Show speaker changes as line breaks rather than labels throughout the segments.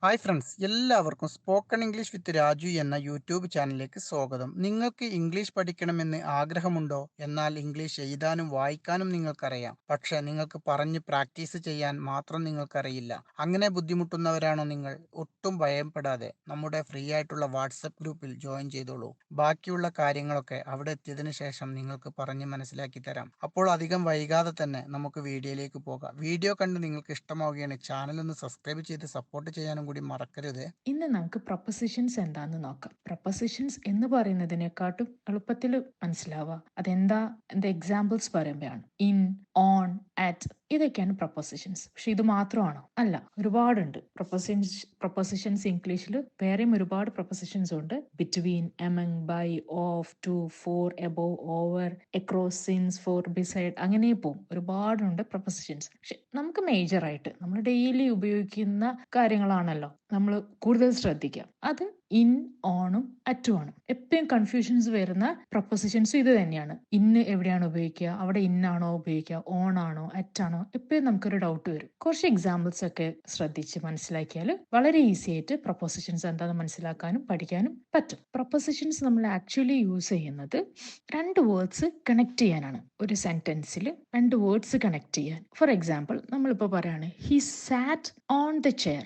Hi friends, എല്ലാവർക്കും spoken English with Raju എന്ന YouTube ചാനലിലേക്ക് സ്വാഗതം. നിങ്ങൾക്ക് ഇംഗ്ലീഷ് പഠിക്കണമെന്ന് ആഗ്രഹമുണ്ടോ? എന്നാൽ ഇംഗ്ലീഷ് എഴുതാനും വായിക്കാനും നിങ്ങൾക്കറിയാം. പക്ഷേ നിങ്ങൾക്ക് പറഞ്ഞ് പ്രാക്ടീസ് ചെയ്യാൻ മാത്രം നിങ്ങൾക്കറിയില്ല. അങ്ങനെ ബുദ്ധിമുട്ടുന്നവരാണോ നിങ്ങൾ? ഒട്ടും ഭയപ്പെടാതെ നമ്മുടെ ഫ്രീ ആയിട്ടുള്ള വാട്സപ്പ് ഗ്രൂപ്പിൽ ജോയിൻ ചെയ്തോളൂ. ബാക്കിയുള്ള കാര്യങ്ങളൊക്കെ അവിടെ എത്തിയതിനു ശേഷം നിങ്ങൾക്ക് പറഞ്ഞ് മനസ്സിലാക്കി തരാം. അപ്പോൾ അധികം വൈകാതെ തന്നെ നമുക്ക് വീഡിയോയിലേക്ക് പോകാം. വീഡിയോ കണ്ട് നിങ്ങൾക്ക് ഇഷ്ടമാവുകയാണ് ചാനൽ ഒന്ന് സബ്സ്ക്രൈബ് ചെയ്ത് സപ്പോർട്ട് ചെയ്യാനും കൂടി മറക്കരുത്.
ഇന്ന് നമുക്ക് പ്രൊപ്പസിഷൻസ് എന്താന്ന് നോക്കാം. പ്രൊപ്പസിഷൻസ് എന്ന് പറയുന്നതിനെക്കാട്ടും എളുപ്പത്തിൽ മനസ്സിലാവുക അതെന്താ എക്സാമ്പിൾസ് പറയുമ്പോഴാണ്. ഇൻ, ഓൺ, അറ്റ് ഇതൊക്കെയാണ് പ്രൊപ്പസിഷൻസ്. പക്ഷെ ഇത് മാത്രമാണോ? അല്ല, ഒരുപാടുണ്ട് പ്രൊപ്പസിഷൻസ് ഇംഗ്ലീഷിൽ. വേറെയും ഒരുപാട് പ്രൊപ്പസിഷൻസ് ഉണ്ട്. Between, among, by, of, to, for, above, over, across, since, for, beside, അങ്ങനെ പോകും. ഒരുപാടുണ്ട് പ്രൊപ്പസിഷൻസ്. പക്ഷെ നമുക്ക് മേജറായിട്ട് നമ്മൾ ഡെയിലി ഉപയോഗിക്കുന്ന കാര്യങ്ങളാണല്ലോ നമ്മൾ കൂടുതൽ ശ്രദ്ധിക്കുക. അത് ഇൻ, ഓണും അറ്റും ആണ്. എപ്പോഴും കൺഫ്യൂഷൻസ് വരുന്ന പ്രൊപ്പസിഷൻസും ഇത് തന്നെയാണ്. ഇന്ന് എവിടെയാണ് ഉപയോഗിക്കുക, അവിടെ ഇന്നാണോ ഉപയോഗിക്കുക, ഓൺ ആണോ അറ്റാണോ, എപ്പോഴും നമുക്കൊരു ഡൗട്ട് വരും. കുറച്ച് എക്സാമ്പിൾസ് ഒക്കെ ശ്രദ്ധിച്ച് മനസ്സിലാക്കിയാൽ വളരെ ഈസി ആയിട്ട് പ്രൊപ്പസിഷൻസ് എന്താണെന്ന് മനസ്സിലാക്കാനും പഠിക്കാനും പറ്റും. പ്രൊപ്പസിഷൻസ് നമ്മൾ ആക്ച്വലി യൂസ് ചെയ്യുന്നത് രണ്ട് വേർഡ്സ് കണക്ട് ചെയ്യാനാണ്. ഒരു സെന്റൻസിൽ രണ്ട് വേർഡ്സ് കണക്ട് ചെയ്യാൻ. ഫോർ എക്സാമ്പിൾ, നമ്മളിപ്പോൾ പറയാണ് he SAT on the chair.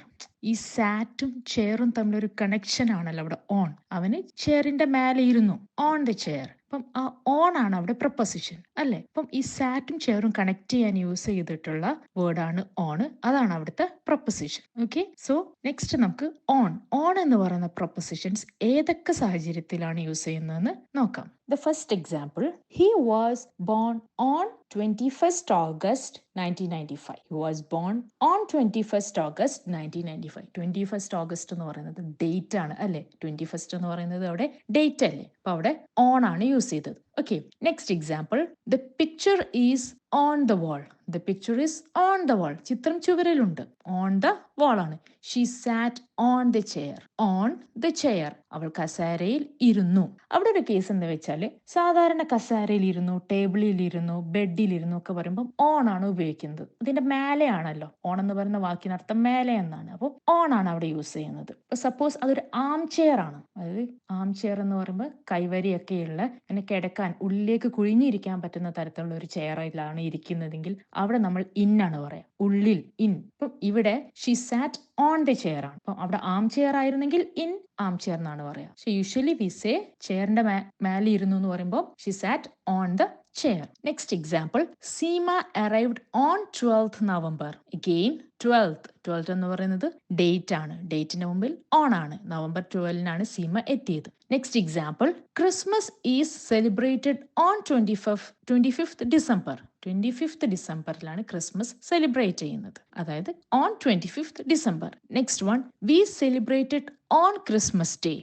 ഈ സാറ്റും ചെയറും തമ്മിലൊരു കണക്ഷൻ ആണല്ലോ അവിടെ. ഓൺ, അവന് ചെയറിന്റെ മേലെ ഇരുന്നു. On the chair. അപ്പം ആ ഓൺ ആണ് അവിടെ പ്രൊപ്പസിഷൻ അല്ലെ. അപ്പം ഈ സാറ്റും ചെയറും കണക്ട് ചെയ്യാൻ യൂസ് ചെയ്തിട്ടുള്ള വേർഡാണ് ഓൺ. അതാണ് അവിടുത്തെ പ്രൊപ്പസിഷൻ. ഓക്കെ, സോ നെക്സ്റ്റ് നമുക്ക് ഓൺ. ഓൺ എന്ന് പറയുന്ന പ്രൊപ്പസിഷൻസ് ഏതൊക്കെ സാഹചര്യത്തിലാണ് യൂസ് ചെയ്യുന്നതെന്ന് നോക്കാം. The first example, he was born on 21st August 1995. He was born on 21st August 1995. 21st August എന്ന് പറയുന്നത് ഡേറ്റ് ആണ് അല്ലെ. 21st എന്ന് പറയുന്നത് അവിടെ ഡേറ്റ് അല്ലേ. അപ്പൊ അവിടെ ഓൺ ആണ് യൂസ് ചെയ്തത്. Okay, next example, the picture is on the wall. The picture is on the wall. ചിത്രം ചുവരിലുണ്ട്. ഓൺ ദ വാൾ ആണ്. She SAT on the chair. On the chair, അവൾ കസേരയിൽ ഇരുന്നു. അവിടെ ഒരു കേസ് എന്താ വെച്ചാൽ, സാധാരണ കസേരയിൽ ഇരുന്നു, ടേബിളിൽ ഇരുന്നു, ബെഡിൽ ഇരുന്നു ഒക്കെ പറയുമ്പോൾ ഓൺ ആണ് ഉപയോഗിക്കുന്നത്. ഇതിന്റെ മേലെയാണല്ലോ. ഓൺ എന്ന് പറയുന്ന വാക്കിനർത്ഥം മേലെ എന്നാണ്. അപ്പോൾ ഓൺ ആണ് അവിടെ യൂസ് ചെയ്യുന്നത്. സപ്പോസ് അതൊരു ആം ചെയർ ആണ്. അതായത് ആം ചെയർ എന്ന് പറയുമ്പോൾ കൈവരിയൊക്കെയുള്ള, അങ്ങനെ കിടക്കാൻ ഉള്ളിലേക്ക് കുഴിഞ്ഞിരിക്കാൻ പറ്റുന്ന തരത്തിലുള്ള ഒരു ചെയറിലാണ് ഇരിക്കുന്നതെങ്കിൽ അവിടെ നമ്മൾ ഇൻ ആണ് പറയാ. ഉള്ളിൽ, ഇൻ. ഇപ്പം ഇവിടെ she SAT on the chair ആണ്. അപ്പം അവിടെ ആം ചെയർ ആയിരുന്നെങ്കിൽ ഇൻ ആം ചെയർ എന്നാണ് പറയാ. സോ യൂഷ്വലി വി സേ ചെയറിന്റെ മേലെ ഇരുന്നു എന്ന് പറയുമ്പോൾ she SAT on the chair. Next example, Seema arrived on 12th November. Again, 12th എന്ന് പറയുന്നത് ഡേറ്റ് ആണ്. ഡേറ്റിന് മുമ്പിൽ ഓൺ ആണ്. നവംബർ 12-നാണ് സീമ എത്തിയത്. Next example, Christmas is celebrated on 25th December. 25th ഡിസംബറിലാണ് ക്രിസ്മസ് സെലിബ്രേറ്റ് ചെയ്യുന്നത്. അതായത് on 25th December. Next one, we celebrated on Christmas Day.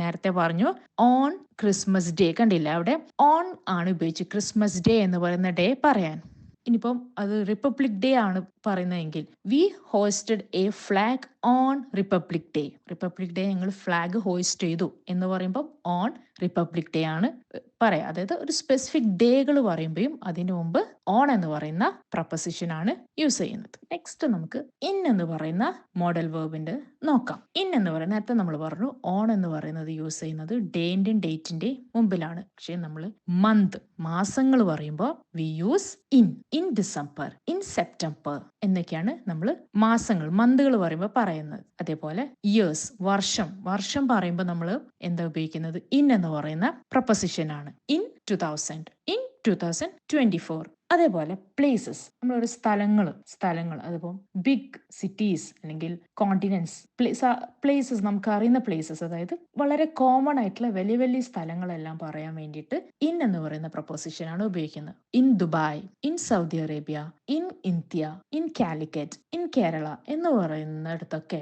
നേരത്തെ പറഞ്ഞു ഓൺ ക്രിസ്മസ് ഡേ. കണ്ടില്ല, അവിടെ ഓൺ ആണ് ഉപയോഗിച്ച് ക്രിസ്മസ് ഡേ എന്ന് പറയുന്ന ഡേ പറയാൻ. ഇനിയിപ്പം അത് റിപ്പബ്ലിക് ഡേ ആണ് പറയുന്നതെങ്കിൽ we hosted a flag on Republic Day. Republic Day ഞങ്ങൾ ഫ്ലാഗ് ഹോസ്റ്റ് ചെയ്തു എന്ന് പറയുമ്പോൾ ഓൺ റിപ്പബ്ലിക് ഡേ ആണ് പറയാം. അതായത് ഒരു സ്പെസിഫിക് ഡേകൾ പറയുമ്പോഴും അതിനു മുമ്പ് ഓൺ എന്ന് പറയുന്ന പ്രപ്പസിഷൻ ആണ് യൂസ് ചെയ്യുന്നത്. നെക്സ്റ്റ് നമുക്ക് ഇൻ എന്ന് പറയുന്ന മോഡൽ വേർബിന്റെ നോക്കാം. ഇൻ എന്ന് പറയുന്ന, നേരത്തെ നമ്മൾ പറഞ്ഞു ഓൺ എന്ന് പറയുന്നത് യൂസ് ചെയ്യുന്നത് ഡേന്റെയും ഡേറ്റിന്റെയും മുമ്പിലാണ്. പക്ഷെ നമ്മൾ മന്ത്, മാസങ്ങൾ പറയുമ്പോൾ we use in. In December, in September എന്നൊക്കെയാണ് നമ്മൾ മാസങ്ങൾ, മന്തുകൾ പറയുമ്പോൾ പറയുന്നത്. അതേപോലെ ഇയേഴ്സ്, വർഷം പറയുമ്പോൾ നമ്മൾ എന്താ ഉപയോഗിക്കുന്നത്? ഇൻ എന്ന് പറയുന്ന പ്രൊപ്പസിഷൻ ആണ്. In 2000, in 2024. അതേപോലെ പ്ലേസസ്, നമ്മളൊരു സ്ഥലങ്ങൾ അതിപ്പോൾ ബിഗ് സിറ്റീസ് അല്ലെങ്കിൽ കോണ്ടിനെന്റ്സ്, പ്ലേസസ്, നമുക്ക് അറിയുന്ന പ്ലേസസ്, അതായത് വളരെ കോമൺ ആയിട്ടുള്ള വലിയ വലിയ സ്ഥലങ്ങളെല്ലാം പറയാൻ വേണ്ടിയിട്ട് ഇൻ എന്ന് പറയുന്ന പ്രൊപ്പോസിഷൻ ആണ് ഉപയോഗിക്കുന്നത്. In Dubai, in Saudi Arabia, in India, in Calicut, in Kerala എന്ന് പറയുന്നിടത്തൊക്കെ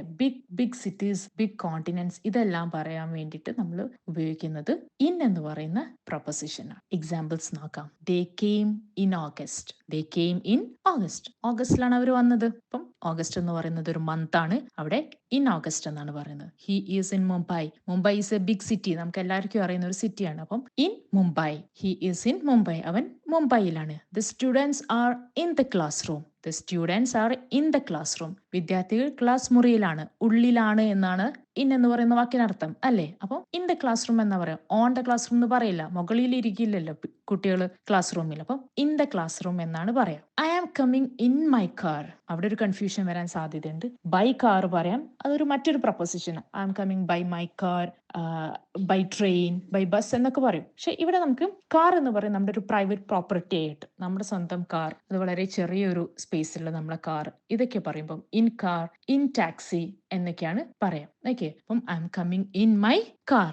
ബിഗ് സിറ്റീസ്, ബിഗ് കോണ്ടിനെന്റ്സ് ഇതെല്ലാം പറയാൻ വേണ്ടിയിട്ട് നമ്മൾ ഉപയോഗിക്കുന്നത് ഇൻ എന്ന് പറയുന്ന പ്രൊപ്പോസിഷൻ ആണ്. എക്സാമ്പിൾസ് നോക്കാം. They came in August. They came in August. ഓഗസ്റ്റിലാണ് അവർ വന്നത്. അപ്പം ഓഗസ്റ്റ് എന്ന് പറയുന്നത് ഒരു മന്ത് ആണ്. അവിടെ ഇൻ ഓഗസ്റ്റ് എന്നാണ് പറയുന്നത്. He is in Mumbai. Mumbai is a big city. നമുക്ക് എല്ലാവർക്കും അറിയുന്ന ഒരു സിറ്റിയാണ്. അപ്പം in Mumbai. He is in Mumbai. അവൻ മുംബൈയിലാണ്. The students are in the class room. The students are in the class room. വിദ്യാർത്ഥികൾ ക്ലാസ് മുറിയിലാണ്, ഉള്ളിലാണ് എന്നാണ് ഇൻ എന്ന് പറയുന്ന വാക്കിനർത്ഥം അല്ലേ? അപ്പോൾ ഇൻ ദ ക്ലാസ് റൂം എന്നാ പറയാം. ഓൺ ദ ക്ലാസ് റൂം എന്ന് പറയില്ല, മുകളിൽ ഇരിക്കില്ലല്ലോ കുട്ടികൾ ക്ലാസ് റൂമിൽ. അപ്പം ഇൻ ദ ക്ലാസ് റൂം എന്നാണ് പറയാം. I am coming in my car. അവിടെ ഒരു കൺഫ്യൂഷൻ വരാൻ സാധ്യതയുണ്ട്. ബൈ കാർ പറയാം, അതൊരു മറ്റൊരു preposition. I am coming by my car, by train, by bus എന്നൊക്കെ പറയും. പക്ഷെ ഇവിടെ നമുക്ക് കാർ എന്ന് പറയും നമ്മുടെ ഒരു പ്രൈവറ്റ് പ്രോപ്പർട്ടി ആയിട്ട്, നമ്മുടെ സ്വന്തം കാർ, അത് വളരെ ചെറിയൊരു സ്പേസിലുള്ള നമ്മളെ കാർ, ഇതൊക്കെ പറയുമ്പം ഇൻ കാർ, ഇൻ ടാക്സി എന്നൊക്കെയാണ് പറയാം. ഓക്കെ, അപ്പം I am coming in my car.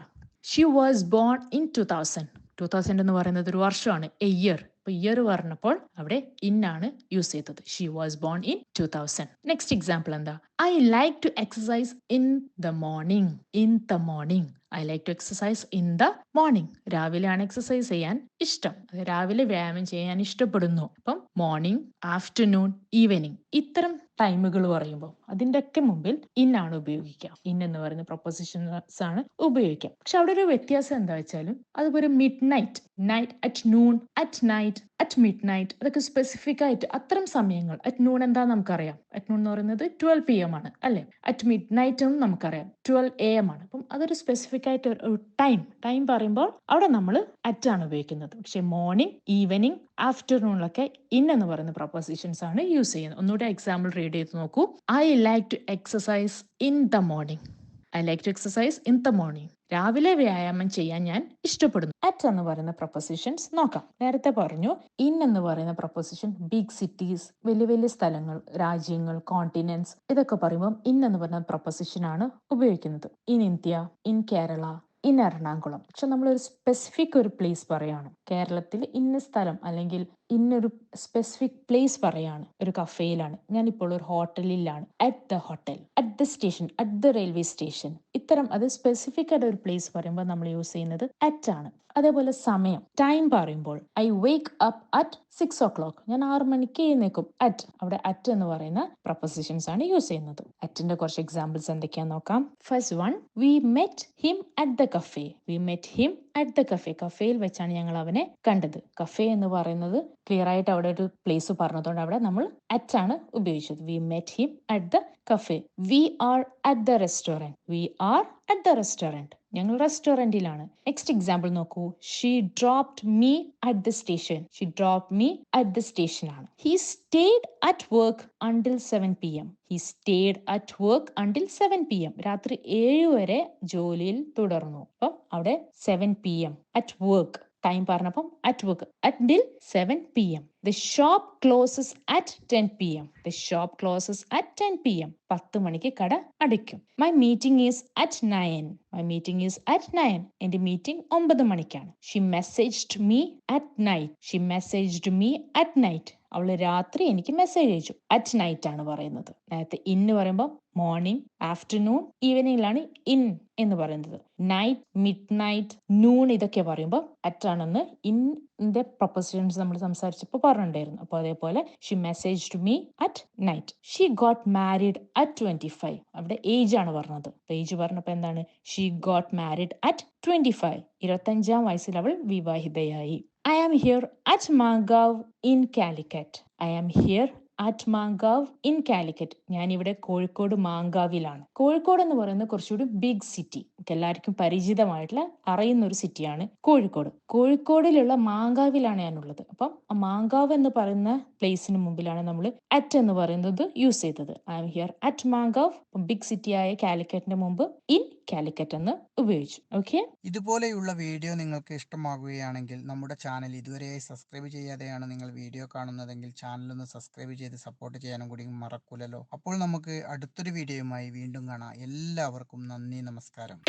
Xi was born in 2000. 2000 എന്ന് പറയുന്നത് ഒരു വർഷമാണ്, എ ഇയർ. അപ്പൊ ഇയർ പറഞ്ഞപ്പോൾ അവിടെ ഇൻ ആണ് യൂസ് ചെയ്തത്. She was born in 2000. Next example എന്താ? I like to exercise in the morning. In the morning. I like to exercise in the morning. രാവിലെയാണ് എക്സസൈസ് ചെയ്യാൻ ഇഷ്ടം, രാവിലെ വ്യായാമം ചെയ്യാൻ ഇഷ്ടപ്പെടുന്നു. അപ്പം മോർണിംഗ്, ആഫ്റ്റർനൂൺ, ഈവനിങ്, ഇത്തരം ടൈമുകൾ പറയുമ്പോൾ അതിൻ്റെ ഒക്കെ മുമ്പിൽ ഇൻ ആണ് ഉപയോഗിക്കുക. ഇൻ എന്ന് പറയുന്ന പ്രൊപ്പോസിഷൻസ് ആണ് ഉപയോഗിക്കുക. പക്ഷെ അവിടെ ഒരു വ്യത്യാസം എന്താ വെച്ചാലും, അതുപോലെ mid night, night, at noon, at night, at mid night, അതൊക്കെ സ്പെസിഫിക് ആയിട്ട് അത്തരം സമയങ്ങൾ. അറ്റ് നൂൺ എന്താ നമുക്കറിയാം, അറ്റ് നൂൺ എന്ന് പറയുന്നത് 12 PM ആണ് അല്ലെ? അറ്റ് മിഡ് നൈറ്റ് എന്നും നമുക്കറിയാം 12 AM ആണ്. അപ്പം അതൊരു സ്പെസിഫിക് ആയിട്ട് ഒരു ടൈം പറയുമ്പോൾ അവിടെ നമ്മൾ അറ്റ് ആണ് ഉപയോഗിക്കുന്നത്. പക്ഷെ മോർണിംഗ്, ഈവനിങ്, ആഫ്റ്റർനൂണിലൊക്കെ ഇൻ എന്ന് പറയുന്ന പ്രൊപ്പോസിഷൻസ് ആണ് യൂസ് ചെയ്യുന്നത്. ഒന്നുകൂടെ എക്സാമ്പിൾ റീഡ് ചെയ്ത് നോക്കൂ. I like to exercise in the morning. I like to exercise in the morning. രാവിലെ വ്യായാമം ചെയ്യാൻ ഞാൻ ഇഷ്ടപ്പെടുന്നു. അറ്റ് എന്ന് പറയുന്ന പ്രൊപ്പോസിഷൻസ് നോക്കാം. നേരത്തെ പറഞ്ഞു ഇൻ എന്ന് പറയുന്ന പ്രൊപ്പോസിഷൻ ബിഗ് സിറ്റീസ്, വലിയ വലിയ സ്ഥലങ്ങൾ, രാജ്യങ്ങൾ, കോണ്ടിനെന്റ്സ്, ഇതൊക്കെ പറയുമ്പോൾ ഇൻ എന്ന് പറയുന്ന പ്രൊപ്പോസിഷൻ ആണ് ഉപയോഗിക്കുന്നത്. In India, in Kerala, in Ernakulam. പക്ഷെ നമ്മളൊരു സ്പെസിഫിക് ഒരു പ്ലേസ് പറയാണ്, കേരളത്തിൽ ഇന്ന സ്ഥലം അല്ലെങ്കിൽ ഇന്നൊരു സ്പെസിഫിക് പ്ലേസ് പറയാണ്, ഒരു കഫേയിലാണ്, ഞാനിപ്പോൾ ഒരു ഹോട്ടലിലാണ്, at the hotel, at the station, at the railway station. ഇത്തരം അത് സ്പെസിഫിക് ആയിട്ട് ഒരു പ്ലേസ് പറയുമ്പോൾ നമ്മൾ യൂസ് ചെയ്യുന്നത് അറ്റ് ആണ്. അതേപോലെ സമയം, ടൈം പറയുമ്പോൾ I wake up at 6 o'clock. ഞാൻ 6 മണിക്ക് എഴുന്നേക്കും. അറ്റ്, അവിടെ അറ്റ് എന്ന് പറയുന്ന പ്രൊപ്പോസിഷൻസ് ആണ് യൂസ് ചെയ്യുന്നത്. അറ്റിന്റെ കുറച്ച് എക്സാമ്പിൾസ് എന്തൊക്കെയാന്ന് നോക്കാം. First one, we met him at the cafe. We met him at the cafe. കഫേയിൽ വെച്ചാണ് ഞങ്ങൾ അവനെ കണ്ടത്. കഫേ എന്ന് പറയുന്നത് ക്ലിയർ ആയിട്ട് അവിടെ ഒരു പ്ലേസ് പറഞ്ഞതുകൊണ്ട് അവിടെ നമ്മൾ അറ്റ് ആണ് ഉപയോഗിച്ചത്. We met him at the cafe. We are at the restaurant. We are at the restaurant. ഞങ്ങൾ റെസ്റ്റോറന്റിലാണ്. നെക്സ്റ്റ് എക്സാമ്പിൾ നോക്കൂ. She dropped me at the station. She dropped me at the station ആണ്. He stayed at work until 7 PM. He stayed at work until 7 PM. രാത്രി 7 വരെ ജോലിയിൽ തുടർന്നു. അപ്പം അവിടെ 7 PM അറ്റ് വർക്ക്. ടൈം പറഞ്ഞപ്പം at work, അറ്റിൽ 7 PM. The shop closes at 10 PM. The shop closes at 10 PM. 10 മണിക്ക് കട അടയ്ക്കും. My meeting is at 9. My meeting is at 9. എന്റെ മീറ്റിംഗ് 9 മണിക്കാണ്. She messaged me at night. She messaged me at night. അവള് രാത്രി എനിക്ക് message അയച്ചു. At night ആണ് പറയുന്നത്. നേരത്തെ ഇന്ന് പറയുമ്പോൾ മോർണിംഗ്, ആഫ്റ്റർനൂൺ, ഈവനിങ്ങിലാണ് ഇൻ എന്ന് പറയുന്നത്. നൈറ്റ്, മിഡ് നൈറ്റ്, നൂൺ ഇതൊക്കെ പറയുമ്പോൾ അറ്റ് ആണെന്ന് ഇന്റെ പ്രൊപ്പോസിഷൻസ് നമ്മൾ സംസാരിച്ചപ്പോൾ പറഞ്ഞിട്ടുണ്ടായിരുന്നു. അപ്പോൾ അതേപോലെ she messaged me at night. She got married at 25. അവിടെ ഏജ് ആണ് പറഞ്ഞത്. ഏജ് പറഞ്ഞപ്പോൾ എന്താണ്? She got married at 25. 25-ാം വയസ്സിൽ അവൾ വിവാഹിതയായി. I am here at Mangav in Calicut. I am here at Mangav in Calicut. ഞാനിവിടെ കോഴിക്കോട് മാങ്കാവിലാണ്. കോഴിക്കോട് എന്ന് പറയുന്നത് കുറച്ചുകൂടി ബിഗ് സിറ്റി, എല്ലാവർക്കും പരിചിതമായിട്ടുള്ള അറിയുന്ന ഒരു സിറ്റിയാണ് കോഴിക്കോട്. കോഴിക്കോടിലുള്ള മാങ്കാവിലാണ് ഞാനുള്ളത്. അപ്പം ആ മാങ്കാവ് എന്ന് പറയുന്ന പ്ലേസിന് മുമ്പിലാണ് നമ്മൾ അറ്റ് എന്ന് പറയുന്നത് യൂസ് ചെയ്തത്. I am here at Mankavu. Big സിറ്റിയായ കാലിക്കറ്റിന്റെ മുമ്പ് ഇൻ കാലിക്കറ്റ് എന്ന് ഉപയോഗിച്ചു. ഓക്കെ,
ഇതുപോലെയുള്ള വീഡിയോ നിങ്ങൾക്ക് ഇഷ്ടമാകുകയാണെങ്കിൽ നമ്മുടെ ചാനൽ ഇതുവരെയായി സബ്സ്ക്രൈബ് ചെയ്യാതെയാണ് നിങ്ങൾ വീഡിയോ കാണുന്നതെങ്കിൽ ചാനലൊന്ന് സബ്സ്ക്രൈബ് ചെയ്ത് സപ്പോർട്ട് ചെയ്യാനും കൂടി മറക്കൂലല്ലോ. അപ്പോൾ നമുക്ക് അടുത്തൊരു വീഡിയോയുമായി വീണ്ടും കാണാം. എല്ലാവർക്കും നന്ദി, നമസ്കാരം.